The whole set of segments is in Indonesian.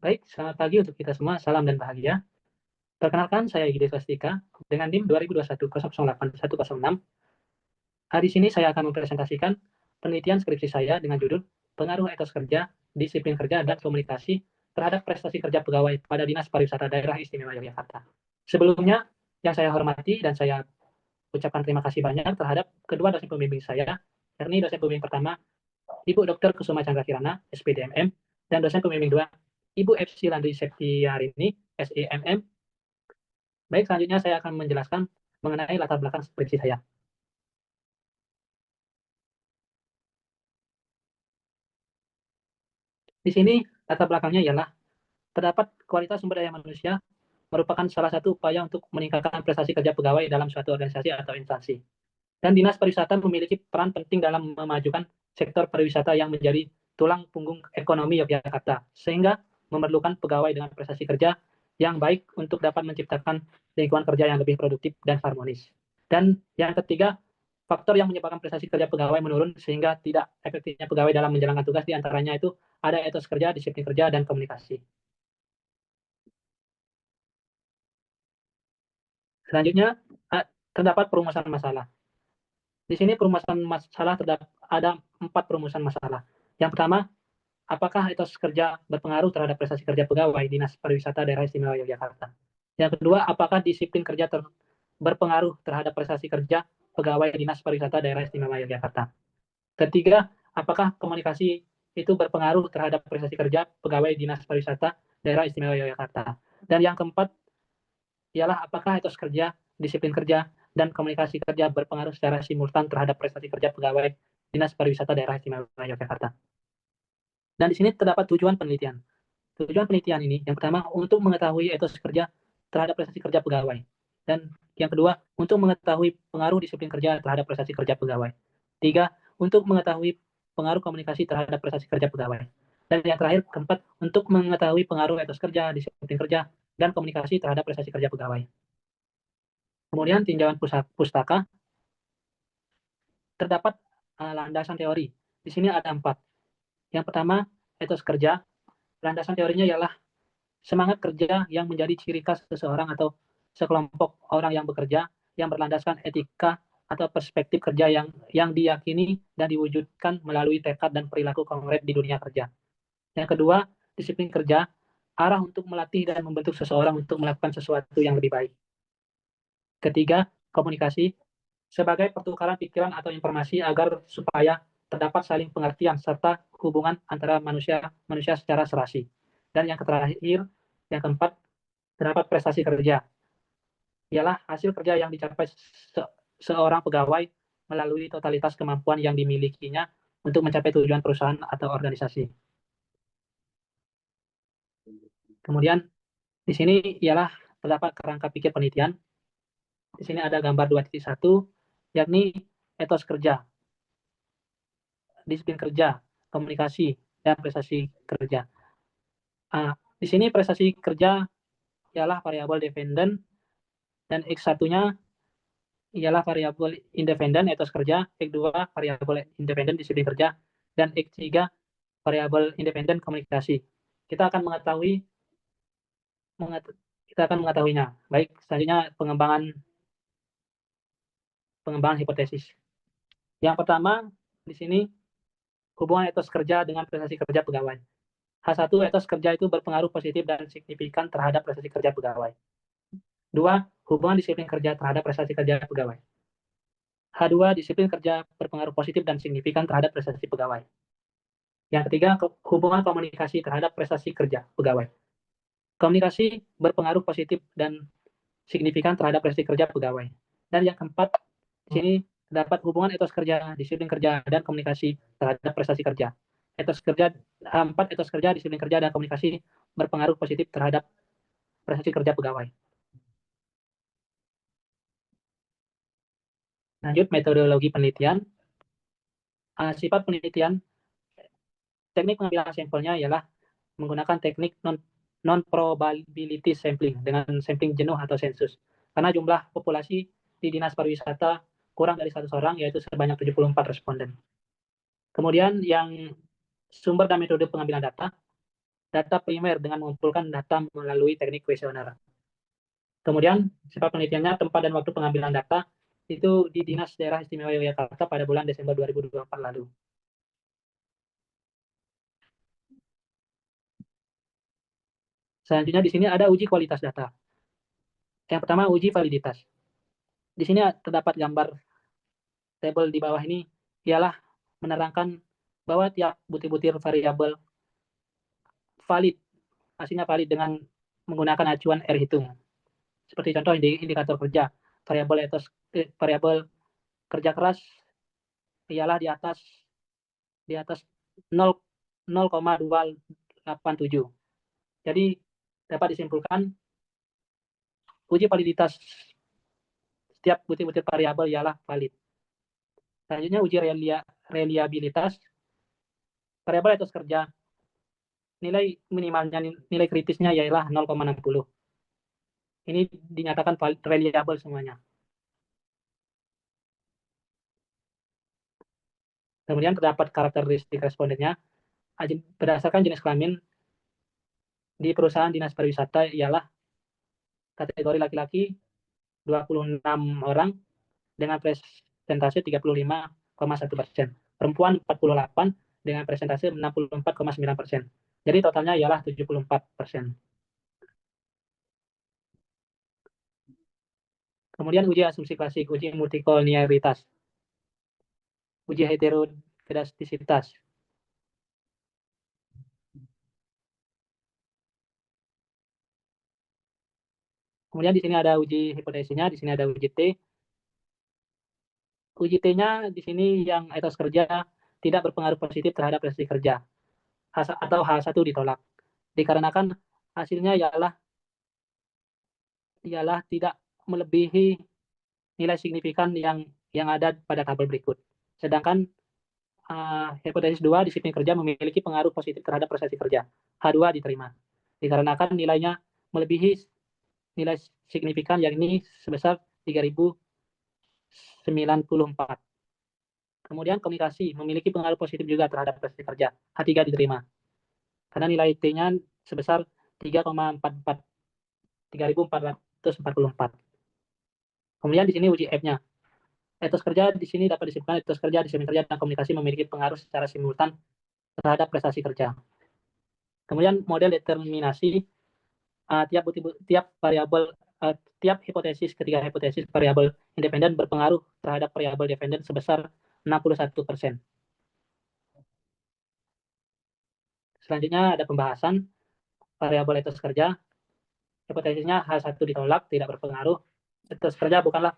Baik, selamat pagi untuk kita semua. Salam dan bahagia. Perkenalkan, saya Yudi Swastika dengan NIM 2021 008106. Di sini saya akan mempresentasikan penelitian skripsi saya dengan judul Pengaruh Etos Kerja, Disiplin Kerja, dan Komunikasi terhadap Prestasi Kerja Pegawai pada Dinas Pariwisata Daerah Istimewa Yogyakarta. Sebelumnya, yang saya hormati dan saya ucapkan terima kasih banyak terhadap kedua dosen pembimbing saya, yakni dosen pembimbing pertama, Ibu Dr. Kusuma Chandra Kirana, SPDMM, dan dosen pembimbing dua, Ibu Epsi Landry Septiarini, SEMM. Baik, selanjutnya saya akan menjelaskan mengenai latar belakang skripsi saya. Di sini latar belakangnya ialah terdapat kualitas sumber daya manusia merupakan salah satu upaya untuk meningkatkan prestasi kerja pegawai dalam suatu organisasi atau instansi. Dan Dinas Pariwisata memiliki peran penting dalam memajukan sektor pariwisata yang menjadi tulang punggung ekonomi Yogyakarta, sehingga memerlukan pegawai dengan prestasi kerja yang baik untuk dapat menciptakan lingkungan kerja yang lebih produktif dan harmonis. Dan yang ketiga, faktor yang menyebabkan prestasi kerja pegawai menurun sehingga tidak efektifnya pegawai dalam menjalankan tugas diantaranya itu ada etos kerja, disiplin kerja, dan komunikasi. Selanjutnya, terdapat perumusan masalah. Di sini perumusan masalah ada 4 perumusan masalah. Yang pertama, apakah etos kerja berpengaruh terhadap prestasi kerja pegawai Dinas Pariwisata Daerah Istimewa Yogyakarta? Yang kedua, apakah disiplin kerja berpengaruh terhadap prestasi kerja pegawai Dinas Pariwisata Daerah Istimewa Yogyakarta? Ketiga, apakah komunikasi itu berpengaruh terhadap prestasi kerja pegawai Dinas Pariwisata Daerah Istimewa Yogyakarta? Dan yang keempat ialah apakah etos kerja, disiplin kerja, dan komunikasi kerja berpengaruh secara simultan terhadap prestasi kerja pegawai Dinas Pariwisata Daerah Istimewa Yogyakarta. Dan di sini terdapat tujuan penelitian. Tujuan penelitian ini, yang pertama, untuk mengetahui etos kerja terhadap prestasi kerja pegawai. Dan yang kedua, untuk mengetahui pengaruh disiplin kerja terhadap prestasi kerja pegawai. Tiga, untuk mengetahui pengaruh komunikasi terhadap prestasi kerja pegawai. Dan yang terakhir, keempat, untuk mengetahui pengaruh etos kerja, disiplin kerja, dan komunikasi terhadap prestasi kerja pegawai. Kemudian tinjauan pustaka, terdapat landasan teori. Di sini ada 4. Yang pertama, etos kerja. Landasan teorinya ialah semangat kerja yang menjadi ciri khas seseorang atau sekelompok orang yang bekerja yang berlandaskan etika atau perspektif kerja yang diyakini dan diwujudkan melalui tekad dan perilaku konkret di dunia kerja. Yang kedua, disiplin kerja, arah untuk melatih dan membentuk seseorang untuk melakukan sesuatu yang lebih baik. Ketiga, komunikasi, sebagai pertukaran pikiran atau informasi agar supaya terdapat saling pengertian serta hubungan antara manusia secara serasi. Dan yang terakhir, yang keempat, terdapat prestasi kerja. Ialah hasil kerja yang dicapai seorang pegawai melalui totalitas kemampuan yang dimilikinya untuk mencapai tujuan perusahaan atau organisasi. Kemudian di sini ialah terdapat kerangka pikir penelitian. Di sini ada gambar 2.1, yakni etos kerja, disiplin kerja, komunikasi, dan prestasi kerja. Di sini prestasi kerja ialah variabel dependen, dan X1-nya ialah variabel independen etos kerja, X2 variabel independen disiplin kerja, dan X3 variabel independen komunikasi. Kita akan mengetahuinya. Baik, selanjutnya pengembangan hipotesis. Yang pertama, di sini hubungan etos kerja dengan prestasi kerja pegawai. H1, etos kerja itu berpengaruh positif dan signifikan terhadap prestasi kerja pegawai. 2, hubungan disiplin kerja terhadap prestasi kerja pegawai. H2, disiplin kerja berpengaruh positif dan signifikan terhadap prestasi pegawai. Yang ketiga, hubungan komunikasi terhadap prestasi kerja pegawai. Komunikasi berpengaruh positif dan signifikan terhadap prestasi kerja pegawai. Dan yang keempat, di sini terdapat hubungan etos kerja, disiplin kerja, dan komunikasi terhadap prestasi kerja. Etos kerja, disiplin kerja, dan komunikasi berpengaruh positif terhadap prestasi kerja pegawai. Lanjut, metodologi penelitian. Sifat penelitian, teknik pengambilan sampelnya ialah menggunakan teknik non-probability sampling dengan sampling jenuh atau sensus. Karena jumlah populasi di Dinas Pariwisata kurang dari 100 orang, yaitu sebanyak 74 responden. Kemudian yang sumber dan metode pengambilan data, data primer dengan mengumpulkan data melalui teknik kuesioner. Kemudian, sifat penelitiannya, tempat dan waktu pengambilan data itu di Dinas Daerah Istimewa Yogyakarta pada bulan Desember 2024 lalu. Selanjutnya di sini ada uji kualitas data. Yang pertama, uji validitas. Di sini terdapat gambar tabel di bawah ini, ialah menerangkan bahwa tiap butir-butir variabel valid, hasilnya valid dengan menggunakan acuan R hitung. Seperti contoh di indikator kerja, variabel kerja keras ialah di atas 0,287. Jadi dapat disimpulkan uji validitas setiap butir-butir variabel ialah valid. Selanjutnya uji reliabilitas variabel etos kerja, nilai minimalnya, nilai kritisnya ialah 0,60. Ini dinyatakan reliable semuanya. Kemudian terdapat karakteristik respondennya berdasarkan jenis kelamin di perusahaan dinas pariwisata ialah kategori laki-laki 26 orang dengan presentase 35,1%, perempuan 48 dengan presentase 64,9%. Jadi totalnya ialah 74%. Kemudian uji asumsi klasik, uji multikolinialitas, uji heterogeneisitas. Kemudian di sini ada uji hipotesisnya, di sini ada uji T. Uji T-nya di sini yang etos kerja tidak berpengaruh positif terhadap prestasi kerja atau H1 ditolak. Dikarenakan hasilnya ialah tidak melebihi nilai signifikan yang ada pada tabel berikut. Sedangkan hipotesis 2, disiplin kerja memiliki pengaruh positif terhadap prestasi kerja. H2 diterima. Dikarenakan nilainya melebihi nilai signifikan, yakni sebesar 3094. Kemudian komunikasi memiliki pengaruh positif juga terhadap prestasi kerja. H3 diterima. Karena nilai T-nya sebesar 3,44. 3444. Kemudian di sini uji F-nya. Etos kerja di sini dapat disimpulkan etos kerja, disiplin kerja, dan komunikasi memiliki pengaruh secara simultan terhadap prestasi kerja. Kemudian model determinasi, tiap variabel, tiap hipotesis, ketiga hipotesis variabel independen berpengaruh terhadap variabel dependen sebesar 61%. Selanjutnya ada pembahasan variabel etos kerja. Hipotesisnya H1 ditolak, tidak berpengaruh. Etos kerja bukanlah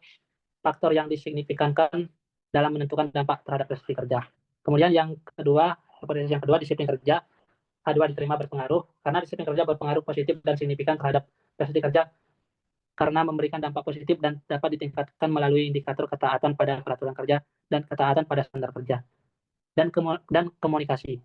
faktor yang disignifikankan dalam menentukan dampak terhadap prestasi kerja. Kemudian yang kedua, hipotesis yang kedua, disiplin kerja. H2 diterima berpengaruh, karena disiplin kerja berpengaruh positif dan signifikan terhadap prestasi kerja karena memberikan dampak positif dan dapat ditingkatkan melalui indikator ketaatan pada peraturan kerja dan ketaatan pada standar kerja. Dan komunikasi.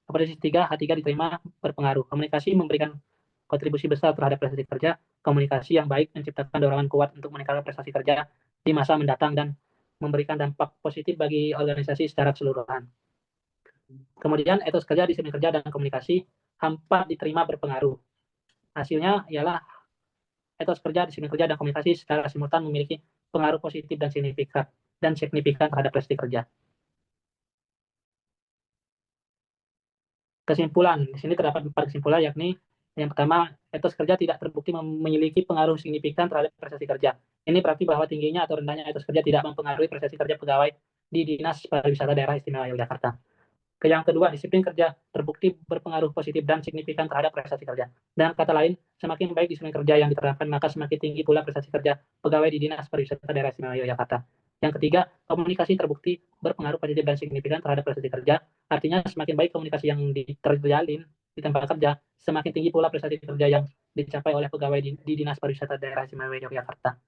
Hipotesis 3, H3 diterima berpengaruh. Komunikasi memberikan kontribusi besar terhadap prestasi kerja. Komunikasi yang baik menciptakan dorongan kuat untuk meningkatkan prestasi kerja di masa mendatang dan memberikan dampak positif bagi organisasi secara keseluruhan. Kemudian etos kerja, disiplin kerja, dan komunikasi hampa diterima berpengaruh. Hasilnya ialah etos kerja, disiplin kerja, dan komunikasi secara simultan memiliki pengaruh positif dan signifikan terhadap prestasi kerja. Kesimpulan, di sini terdapat 4 kesimpulan, yakni yang pertama, etos kerja tidak terbukti memiliki pengaruh signifikan terhadap prestasi kerja. Ini berarti bahwa tingginya atau rendahnya etos kerja tidak mempengaruhi prestasi kerja pegawai di Dinas Pariwisata Daerah Istimewa Yogyakarta. Yang kedua, disiplin kerja terbukti berpengaruh positif dan signifikan terhadap prestasi kerja. Dan kata lain, semakin baik disiplin kerja yang diterapkan, maka semakin tinggi pula prestasi kerja pegawai di Dinas Pariwisata Daerah Istimewa Yogyakarta. Yang ketiga, komunikasi terbukti berpengaruh positif dan signifikan terhadap prestasi kerja. Artinya semakin baik komunikasi yang terjalin di tempat kerja, semakin tinggi pula prestasi kerja yang dicapai oleh pegawai di Dinas Pariwisata Daerah Istimewa Yogyakarta.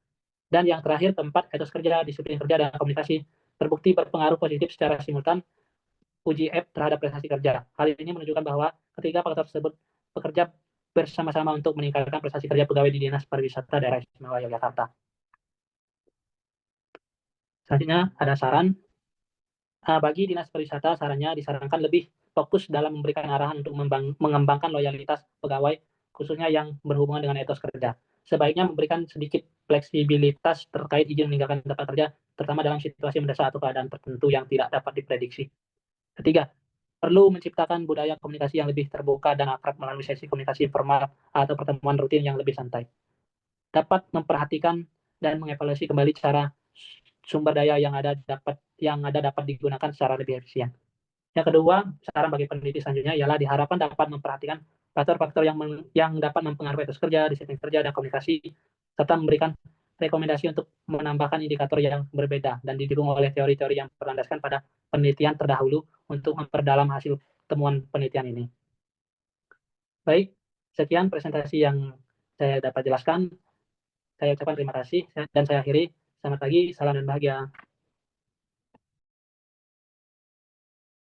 Dan yang terakhir, keempat, etos kerja, disiplin kerja, dan komunikasi terbukti berpengaruh positif secara simultan uji F terhadap prestasi kerja. Hal ini menunjukkan bahwa ketiga faktor tersebut bekerja bersama-sama untuk meningkatkan prestasi kerja pegawai di Dinas Pariwisata Daerah Istimewa Yogyakarta. Selanjutnya ada saran. Bagi Dinas Pariwisata, sarannya disarankan lebih fokus dalam memberikan arahan untuk mengembangkan loyalitas pegawai, khususnya yang berhubungan dengan etos kerja. Sebaiknya memberikan sedikit fleksibilitas terkait izin meninggalkan tempat kerja, terutama dalam situasi mendesak atau keadaan tertentu yang tidak dapat diprediksi. Ketiga, perlu menciptakan budaya komunikasi yang lebih terbuka dan akrab melalui sesi komunikasi informal atau pertemuan rutin yang lebih santai. Dapat memperhatikan dan mengevaluasi kembali cara sumber daya yang ada dapat digunakan secara lebih efisien. Yang kedua, saran bagi peneliti selanjutnya ialah diharapkan dapat memperhatikan faktor-faktor yang dapat mempengaruhi etos kerja, disiplin kerja, dan komunikasi, serta memberikan rekomendasi untuk menambahkan indikator yang berbeda dan didukung oleh teori-teori yang berlandaskan pada penelitian terdahulu untuk memperdalam hasil temuan penelitian ini. Baik, sekian presentasi yang saya dapat jelaskan. Saya ucapkan terima kasih dan saya akhiri. Selamat pagi, salam dan bahagia.